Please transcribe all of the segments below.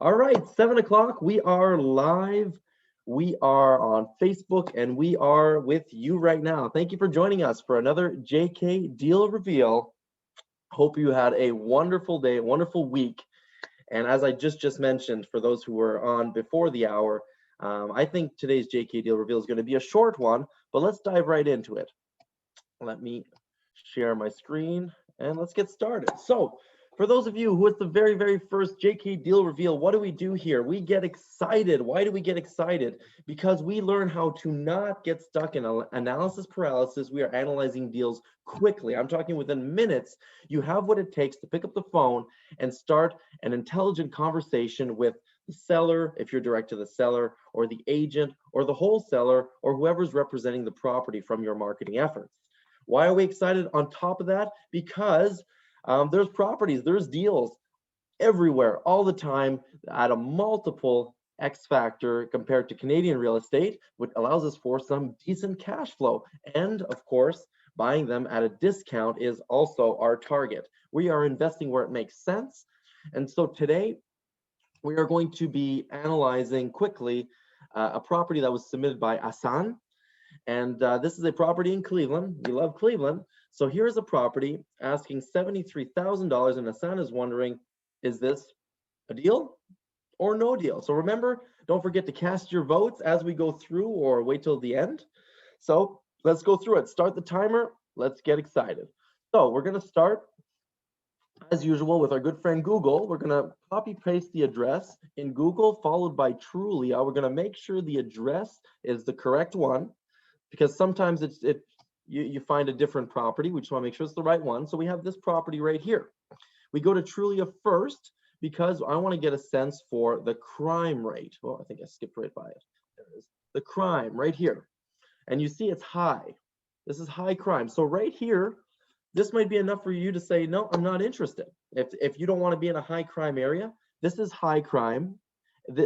All right, 7 o'clock. We are live. We are on Facebook and we are with you right now. Thank you for joining us for another JK Deal Reveal. Hope you had a wonderful day, a wonderful week. And as I just mentioned, for those who were on before the hour, I think today's JK Deal Reveal is going to be a short one, but let's dive right into it. Let me share my screen and let's get started. So, for those of you who it's the very first JK Deal Reveal, what do we do here? We get excited. Why do we get excited? Because we learn how to not get stuck in analysis paralysis. We are analyzing deals quickly. I'm talking within minutes. You have what it takes to pick up the phone and start an intelligent conversation with the seller, if you're direct to the seller, or the agent, or the wholesaler, or whoever's representing the property from your marketing efforts. Why are we excited on top of that? Because there's properties, there's deals everywhere, all the time, at a multiple X factor compared to Canadian real estate, which allows us for some decent cash flow. And of course, buying them at a discount is also our target. We are investing where it makes sense. And so today, we are going to be analyzing quickly a property that was submitted by Asan. And this is a property in Cleveland. We love Cleveland. So here's a property asking $73,000, and Hassan is wondering, is this a deal or no deal? So remember, don't forget to cast your votes as we go through or wait till the end. So let's go through it. Start the timer. Let's get excited. So we're going to start, as usual, with our good friend Google. We're going to copy paste the address in Google, followed by Trulia. We're going to make sure the address is the correct one, because sometimes you find a different property. We just want to make sure it's the right one. So we have this property right here. We go to Trulia first because I want to get a sense for the crime rate. Oh, I think I skipped right by it. There it is. The crime right here. And you see it's high. This is high crime. So right here, this might be enough for you to say, no, I'm not interested. If you don't want to be in a high crime area, this is high crime.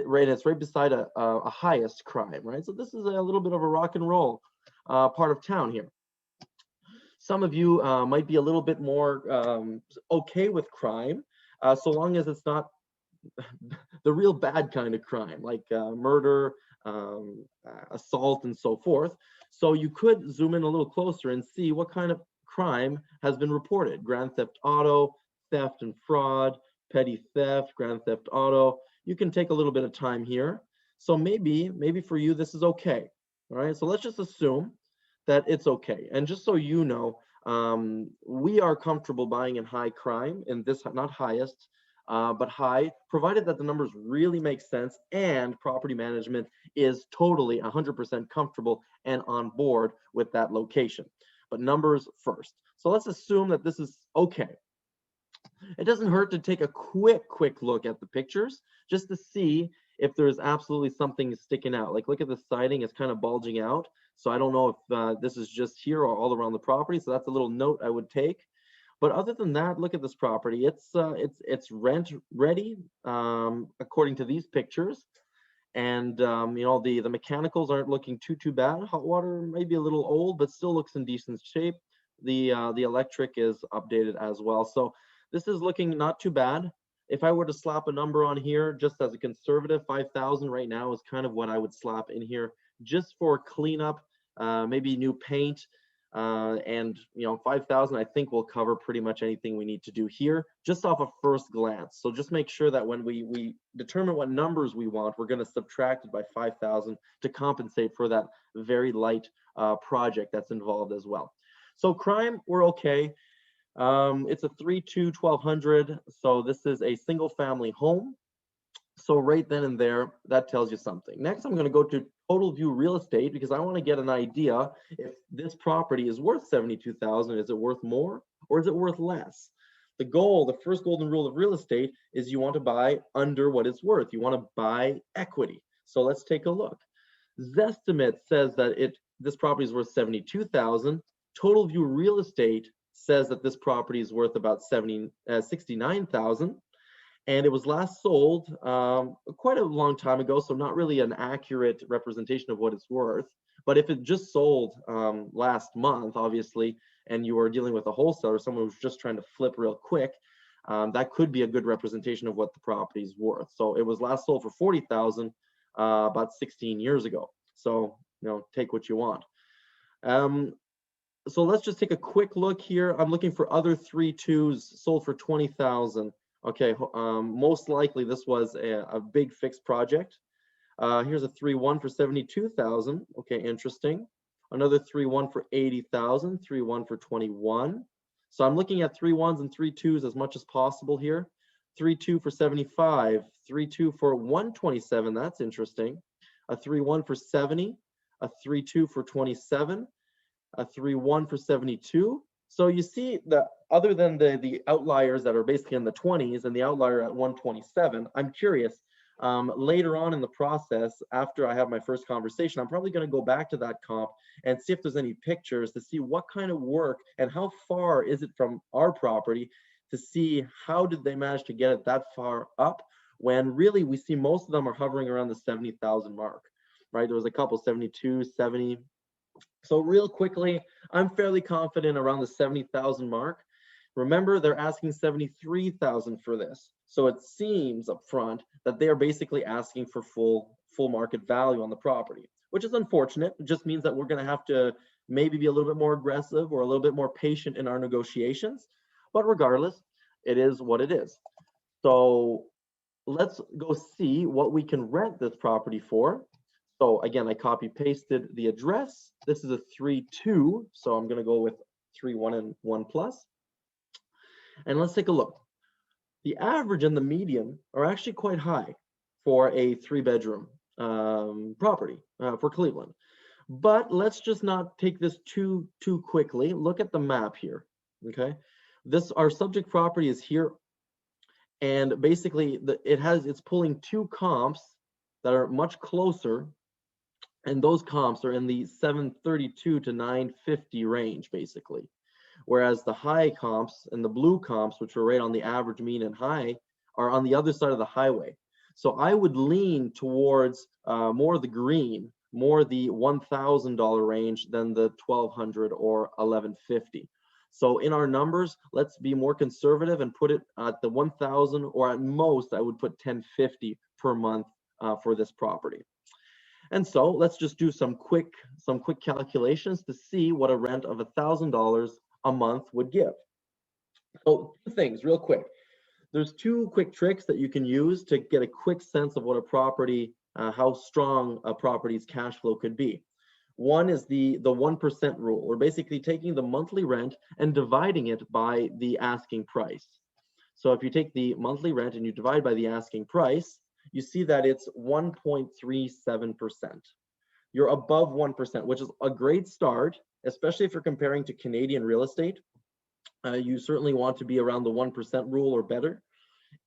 Right, it's right beside a highest crime, right? So this is a little bit of a rock and roll part of town here. Some of you might be a little bit more okay with crime, so long as it's not the real bad kind of crime, like murder, assault, and so forth. So you could zoom in a little closer and see what kind of crime has been reported. Grand theft auto, theft and fraud, petty theft, grand theft auto. You can take a little bit of time here. So maybe for you, this is okay. All right, so let's just assume that it's okay. And just so you know, we are comfortable buying in high crime, in this, not highest, but high, provided that the numbers really make sense and property management is totally 100% comfortable and on board with that location. But numbers first. So let's assume that this is okay. It doesn't hurt to take a quick look at the pictures just to see if there's absolutely something sticking out. Like, look at the siding, it's kind of bulging out. So I don't know if this is just here or all around the property. So that's a little note I would take. But other than that, look at this property. It's rent ready according to these pictures. And you know, the mechanicals aren't looking too bad. Hot water might be a little old, but still looks in decent shape. The electric is updated as well. So this is looking not too bad. If I were to slap a number on here, just as a conservative, 5,000 right now is kind of what I would slap in here, just for cleanup, maybe new paint, and you know, 5,000 I think will cover pretty much anything we need to do here, just off a first glance. So just make sure that when we determine what numbers we want, we're going to subtract it by 5,000 to compensate for that very light project that's involved as well. So crime, we're okay. It's a 3-2-1200, so this is a single family home. So right then and there, that tells you something. Next, I'm going to go to Total View Real Estate because I want to get an idea if this property is worth $72,000. Is it worth more or is it worth less? The goal, the first golden rule of real estate is you want to buy under what it's worth. You want to buy equity. So let's take a look. Zestimate says that this property is worth $72,000. Total View Real Estate says that this property is worth about $69,000. And it was last sold quite a long time ago, so not really an accurate representation of what it's worth. But if it just sold last month, obviously, and you are dealing with a wholesaler, someone who's just trying to flip real quick, that could be a good representation of what the property is worth. So it was last sold for 40,000 about 16 years ago. So, you know, take what you want. So let's just take a quick look here. I'm looking for other 3.2s sold for 20,000. Okay, most likely this was a big fixed project. Here's a 3.1 for 72,000. Okay, interesting. Another 3.1 for 80,000. 3.1 for 21. So I'm looking at 3.1s and 3.2s as much as possible here. 3.2 for 75. 3.2 for 127. That's interesting. A 3.1 for 70. A 3.2 for 27. A 3.1 for 72. So you see that other than the outliers that are basically in the 20s and the outlier at 127, I'm curious. Later on in the process, after I have my first conversation, I'm probably going to go back to that comp and see if there's any pictures to see what kind of work and how far is it from our property, to see how did they manage to get it that far up, when really we see most of them are hovering around the 70,000 mark, right? There was a couple 72, 70. So real quickly, I'm fairly confident around the 70,000 mark. Remember, they're asking 73,000 for this. So it seems up front that they are basically asking for full market value on the property, which is unfortunate. It just means that we're going to have to maybe be a little bit more aggressive or a little bit more patient in our negotiations. But regardless, it is what it is. So let's go see what we can rent this property for. So again, I copy pasted the address. This is a 3.2, so I'm going to go with 3.1 and 1 plus. And let's take a look. The average and the median are actually quite high for a 3-bedroom property for Cleveland. But let's just not take this too quickly. Look at the map here. Okay, our subject property is here, and basically it's pulling 2 comps that are much closer. And those comps are in the 732 to 950 range, basically. Whereas the high comps and the blue comps, which are right on the average, mean, and high, are on the other side of the highway. So I would lean towards more the green, more the $1,000 range than the 1,200 or 1,150. So in our numbers, let's be more conservative and put it at the 1,000, or at most, I would put 1,050 per month for this property. And so let's just do some quick calculations to see what a rent of $1,000 a month would give. So 2 things real quick. There's 2 quick tricks that you can use to get a quick sense of what a property, how strong a property's cash flow could be. One is the 1% rule. We're basically taking the monthly rent and dividing it by the asking price. So if you take the monthly rent and you divide by the asking price, you see that it's 1.37%. You're above 1%, which is a great start, especially if you're comparing to Canadian real estate. You certainly want to be around the 1% rule or better.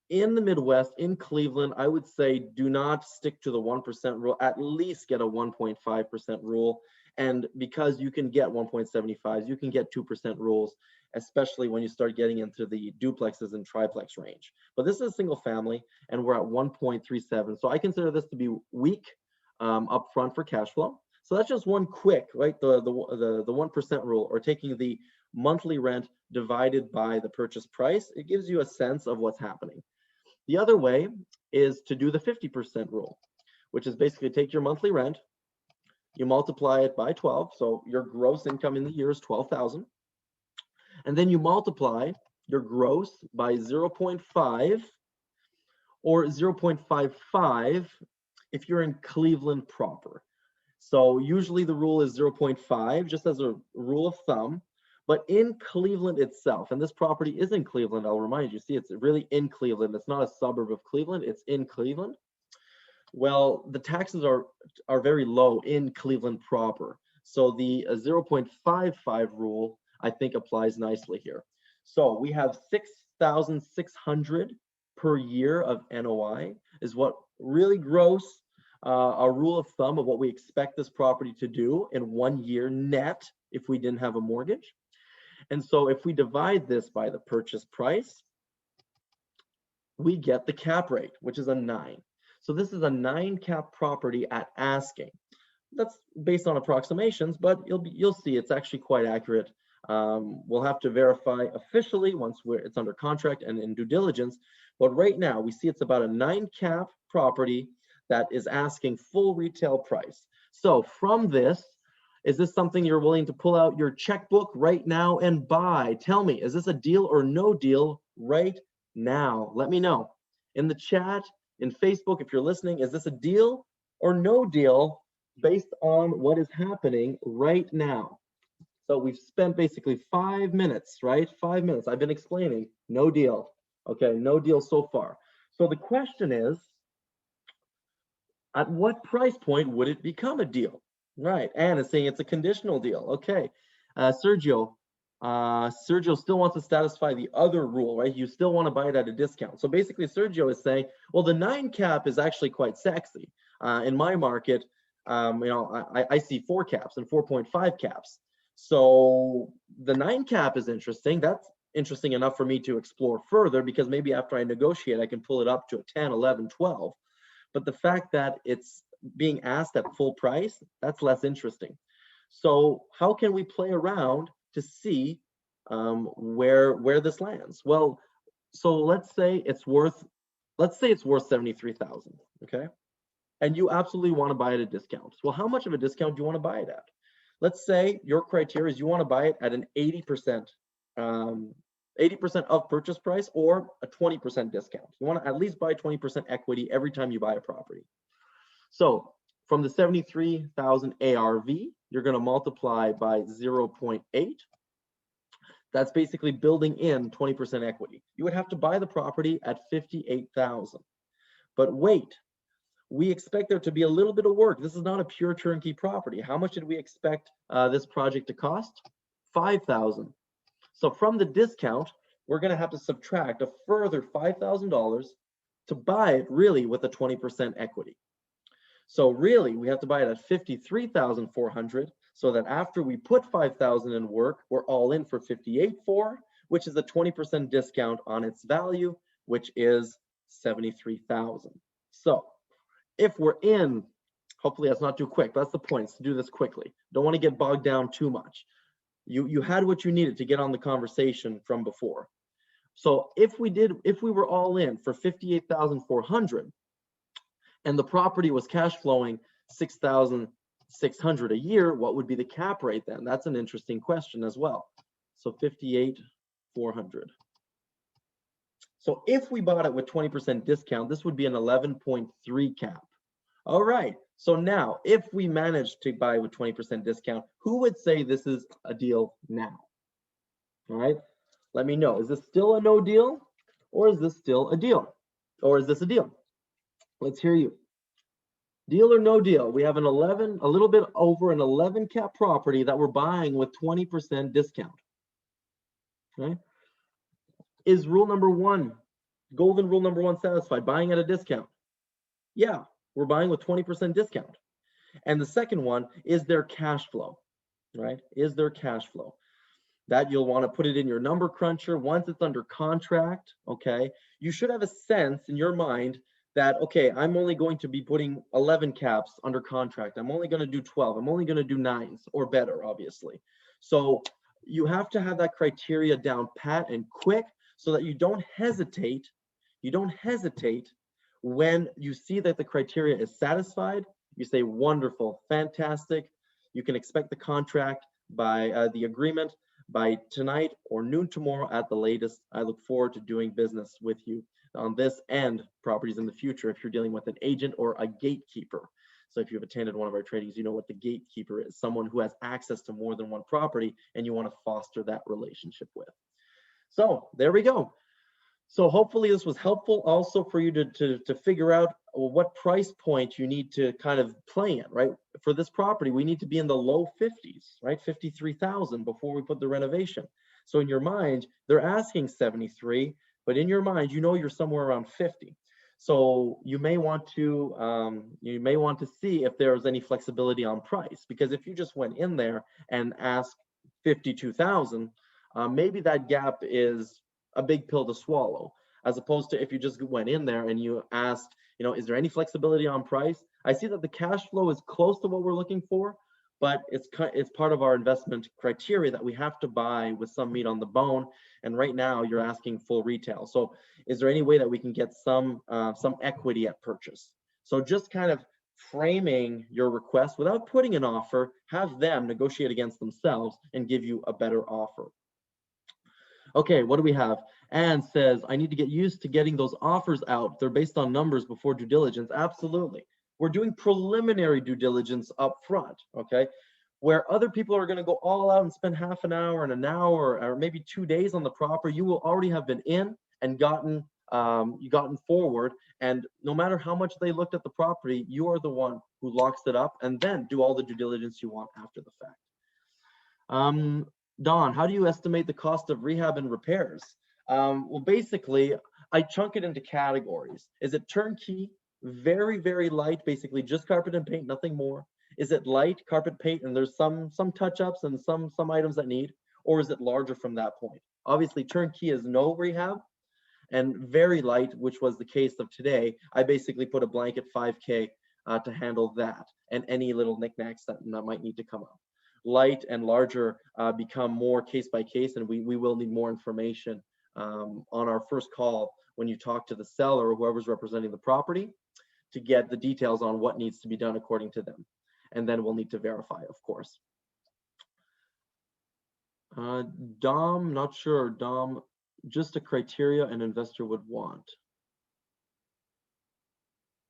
In the Midwest, in Cleveland, I would say do not stick to the 1% rule, at least get a 1.5% rule. And because you can get 1.75s, you can get 2% rules, especially when you start getting into the duplexes and triplex range. But this is a single family, and we're at 1.37. So I consider this to be weak up front for cash flow. So that's just one quick, right? The 1% rule, or taking the monthly rent divided by the purchase price. It gives you a sense of what's happening. The other way is to do the 50% rule, which is basically take your monthly rent, you multiply it by 12, so your gross income in the year is 12,000, and then you multiply your gross by 0.5 or 0.55 if you're in Cleveland proper. So usually the rule is 0.5, just as a rule of thumb. But in Cleveland itself, and this property is in Cleveland, I'll remind you, see, it's really in Cleveland. It's not a suburb of Cleveland, it's in Cleveland. Well, the taxes are very low in Cleveland proper. So the 0.55 rule, I think, applies nicely here. So we have 6,600 per year of NOI is what really gross, a rule of thumb of what we expect this property to do in 1 year net if we didn't have a mortgage. And so if we divide this by the purchase price, we get the cap rate, which is a 9. So this is a 9 cap property at asking. That's based on approximations, but you'll see it's actually quite accurate We'll have to verify officially once it's under contract and in due diligence. But right now, we see it's about a 9 cap property that is asking full retail price. So from this, is this something you're willing to pull out your checkbook right now and buy? Tell me, is this a deal or no deal right now? Let me know in the chat, in Facebook, if you're listening. Is this a deal or no deal based on what is happening right now? So we've spent basically 5 minutes, right? 5 minutes. I've been explaining no deal. Okay, no deal so far. So the question is, at what price point would it become a deal? Right, Anne is saying it's a conditional deal. Okay, Sergio still wants to satisfy the other rule, right? You still want to buy it at a discount. So basically Sergio is saying, well, the 9 cap is actually quite sexy. In my market, I see 4 caps and 4.5 caps. So the 9 cap is interesting. That's interesting enough for me to explore further, because maybe after I negotiate, I can pull it up to a 10, 11, 12. But the fact that it's being asked at full price, that's less interesting. So how can we play around to see where this lands? Well, so let's say it's worth 73,000, okay? And you absolutely want to buy it at a discount. Well, how much of a discount do you want to buy it at? Let's say your criteria is you want to buy it at an 80% of purchase price or a 20% discount. You want to at least buy 20% equity every time you buy a property. So from the 73,000 ARV, you're going to multiply by 0.8. That's basically building in 20% equity. You would have to buy the property at 58,000. But wait, we expect there to be a little bit of work. This is not a pure turnkey property. How much did we expect this project to cost? 5,000. So from the discount, we're going to have to subtract a further $5,000 to buy it really with a 20% equity. So really, we have to buy it at 53,400, so that after we put 5,000 in work, we're all in for 58,400, which is a 20% discount on its value, which is 73,000. So if we're in, hopefully that's not too quick, but that's the point, is to do this quickly. Don't want to get bogged down too much. You had what you needed to get on the conversation from before. So if we were all in for 58,400 and the property was cash flowing 6,600 a year, what would be the cap rate then? That's an interesting question as well. So 58,400. So if we bought it with 20% discount, this would be an 11.3 cap. All right, so now if we manage to buy with 20% discount, who would say this is a deal now? All right, let me know. Is this still a no deal, or is this still a deal? Or is this a deal? Let's hear you. Deal or no deal? We have a little bit over an 11 cap property that we're buying with 20% discount. Okay. Is rule number one, golden rule number one, satisfied? Buying at a discount? Yeah, we're buying with 20% discount. And the second one, is there cash flow? Right? Is there cash flow? That you'll want to put it in your number cruncher once it's under contract. Okay, you should have a sense in your mind that, okay, I'm only going to be putting 11 caps under contract. I'm only going to do 12. I'm only going to do 9s or better, obviously. So you have to have that criteria down pat and quick so that you don't hesitate. You don't hesitate when you see that the criteria is satisfied. You say, wonderful, fantastic. You can expect the contract by the agreement by tonight or noon tomorrow at the latest. I look forward to doing business with you on this and properties in the future if you're dealing with an agent or a gatekeeper. So if you've attended one of our trainings, you know what the gatekeeper is, someone who has access to more than one property and you want to foster that relationship with. So there we go. So hopefully this was helpful also for you to figure out what price point you need to kind of play in, right? For this property, we need to be in the low 50s, right? 53,000 before we put the renovation. So in your mind, they're asking 73, but in your mind, you know you're somewhere around 50. So you may want to see if there's any flexibility on price, because if you just went in there and asked 52,000, maybe that gap is a big pill to swallow, as opposed to if you just went in there and you asked, is there any flexibility on price? I see that the cash flow is close to what we're looking for, but it's part of our investment criteria that we have to buy with some meat on the bone. And right now you're asking full retail. So is there any way that we can get some equity at purchase? So just kind of framing your request without putting an offer, have them negotiate against themselves and give you a better offer. Okay, what do we have? Anne says, I need to get used to getting those offers out. They're based on numbers before due diligence. Absolutely. We're doing preliminary due diligence up front, okay? Where other people are going to go all out and spend half an hour and an hour or maybe 2 days on the property, you will already have been in and gotten forward. And no matter how much they looked at the property, you are the one who locks it up and then do all the due diligence you want after the fact. Don, how do you estimate the cost of rehab and repairs? Well, basically, I chunk it into categories. Is it turnkey, very, very light, basically just carpet and paint, nothing more? Is it light carpet paint and there's some touch-ups and some items that need, or is it larger from that point? Obviously, turnkey is no rehab, and very light, which was the case of today, I basically put a blanket 5K to handle that and any little knickknacks that might need to come up. Light and larger become more case by case, and we will need more information on our first call when you talk to the seller or whoever's representing the property to get the details on what needs to be done according to them. And then we'll need to verify, of course. Dom, not sure. Dom, just a criteria an investor would want.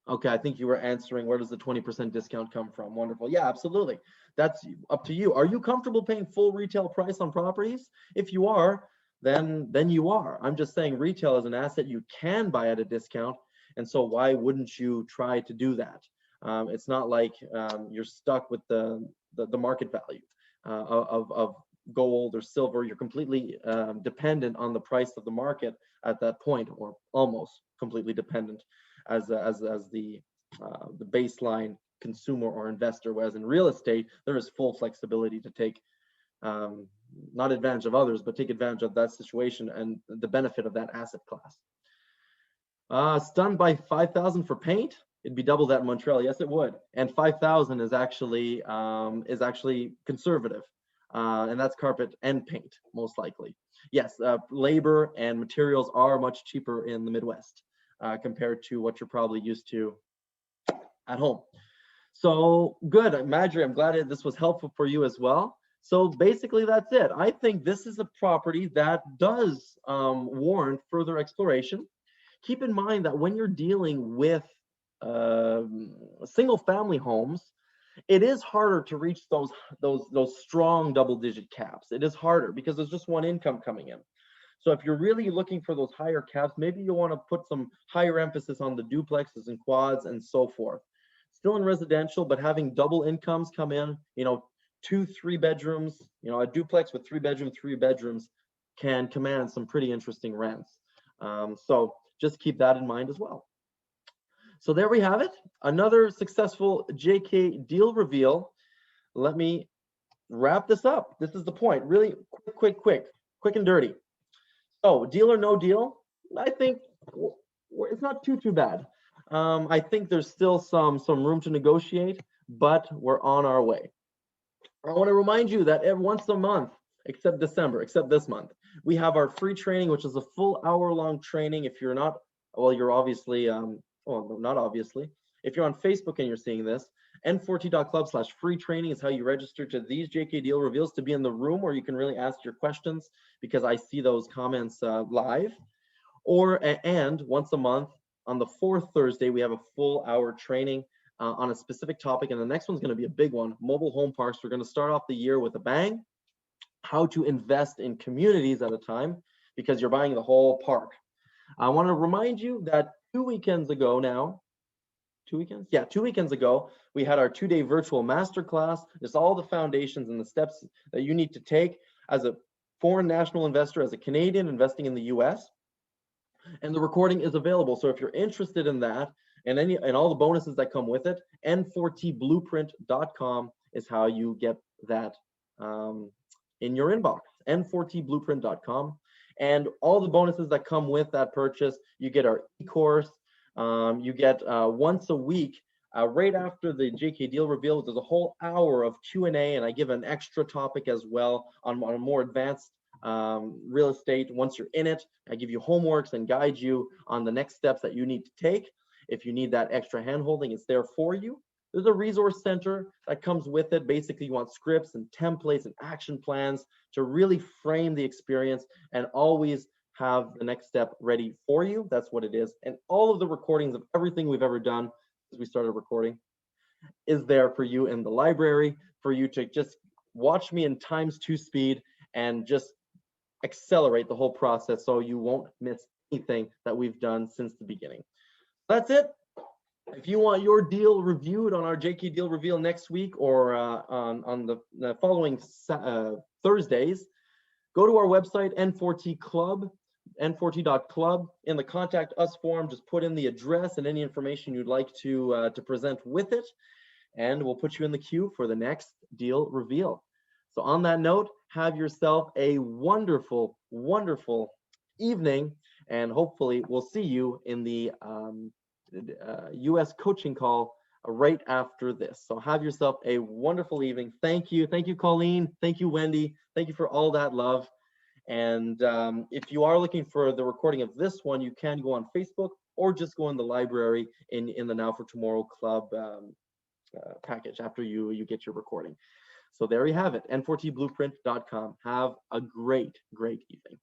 Okay, I think you were answering where does the 20% discount come from? Wonderful. Yeah, absolutely. That's up to you. Are you comfortable paying full retail price on properties? If you are, then you are. I'm just saying retail is an asset you can buy at a discount. And so why wouldn't you try to do that? It's not like you're stuck with the market value of gold or silver. You're completely dependent on the price of the market at that point, or almost completely dependent as the baseline consumer or investor. Whereas in real estate, there is full flexibility to take not advantage of others, but take advantage of that situation and the benefit of that asset class. Stunned by 5,000 for paint? It'd be double that in Montreal. Yes, it would. And 5,000 is actually conservative, and that's carpet and paint most likely. Yes, labor and materials are much cheaper in the Midwest compared to what you're probably used to at home. So good, Madry. I'm glad this was helpful for you as well. So basically, that's it. I think this is a property that does warrant further exploration. Keep in mind that when you're dealing with single-family homes, it is harder to reach those strong double-digit caps. It is harder because there's just one income coming in. So if you're really looking for those higher caps, maybe you want to put some higher emphasis on the duplexes and quads and so forth. Still in residential, but having double incomes come in, 2-3 bedrooms, a duplex with 3 bedrooms can command some pretty interesting rents. So just keep that in mind as well. So there we have it. Another successful JK deal reveal. Let me wrap this up. This is the point. Really quick and dirty. So deal or no deal? I think it's not too bad. I think there's still some room to negotiate, but we're on our way. I want to remind you that once a month, except December, except this month, we have our free training, which is a full hour-long training. If you're not, well, you're obviously, well, not obviously. If you're on Facebook and you're seeing this, n4t.club/free training is how you register to these JK Deal Reveals to be in the room where you can really ask your questions because I see those comments live. And once a month, on the fourth Thursday, we have a full hour training on a specific topic. And the next one's going to be a big one, mobile home parks. We're going to start off the year with a bang, how to invest in communities at a time because you're buying the whole park. I want to remind you that 2 weekends ago now, 2 weekends? Yeah, 2 weekends ago, we had our 2-day virtual masterclass. It's all the foundations and the steps that you need to take as a foreign national investor, as a Canadian investing in the US. And the recording is available. So if you're interested in that and all the bonuses that come with it, n4tblueprint.com is how you get that in your inbox, n4tblueprint.com. And all the bonuses that come with that purchase, you get our e-course, you get once a week Right after the JK deal reveal, there's a whole hour of Q&A, and I give an extra topic as well on a more advanced real estate. Once you're in it, I give you homeworks and guide you on the next steps that you need to take. If you need that extra handholding, it's there for you. There's a resource center that comes with it. Basically, you want scripts and templates and action plans to really frame the experience and always have the next step ready for you. That's what it is. And all of the recordings of everything we've ever done since we started recording is there for you in the library, for you to just watch me in ×2 speed and just accelerate the whole process so you won't miss anything that we've done since the beginning. That's it. If you want your deal reviewed on our JK Deal Reveal next week or on the following Thursdays, go to our website, N4T Club, n4t.club. In the Contact Us form, just put in the address and any information you'd like to present with it, and we'll put you in the queue for the next deal reveal. So on that note, have yourself a wonderful, wonderful evening, and hopefully we'll see you in the US coaching call right after this. So have yourself a wonderful evening. Thank you. Thank you, Colleen. Thank you, Wendy. Thank you for all that love. And if you are looking for the recording of this one, you can go on Facebook or just go in the library in the Now for Tomorrow Club package after you get your recording. So there you have it, n4tblueprint.com. Have a great, great evening.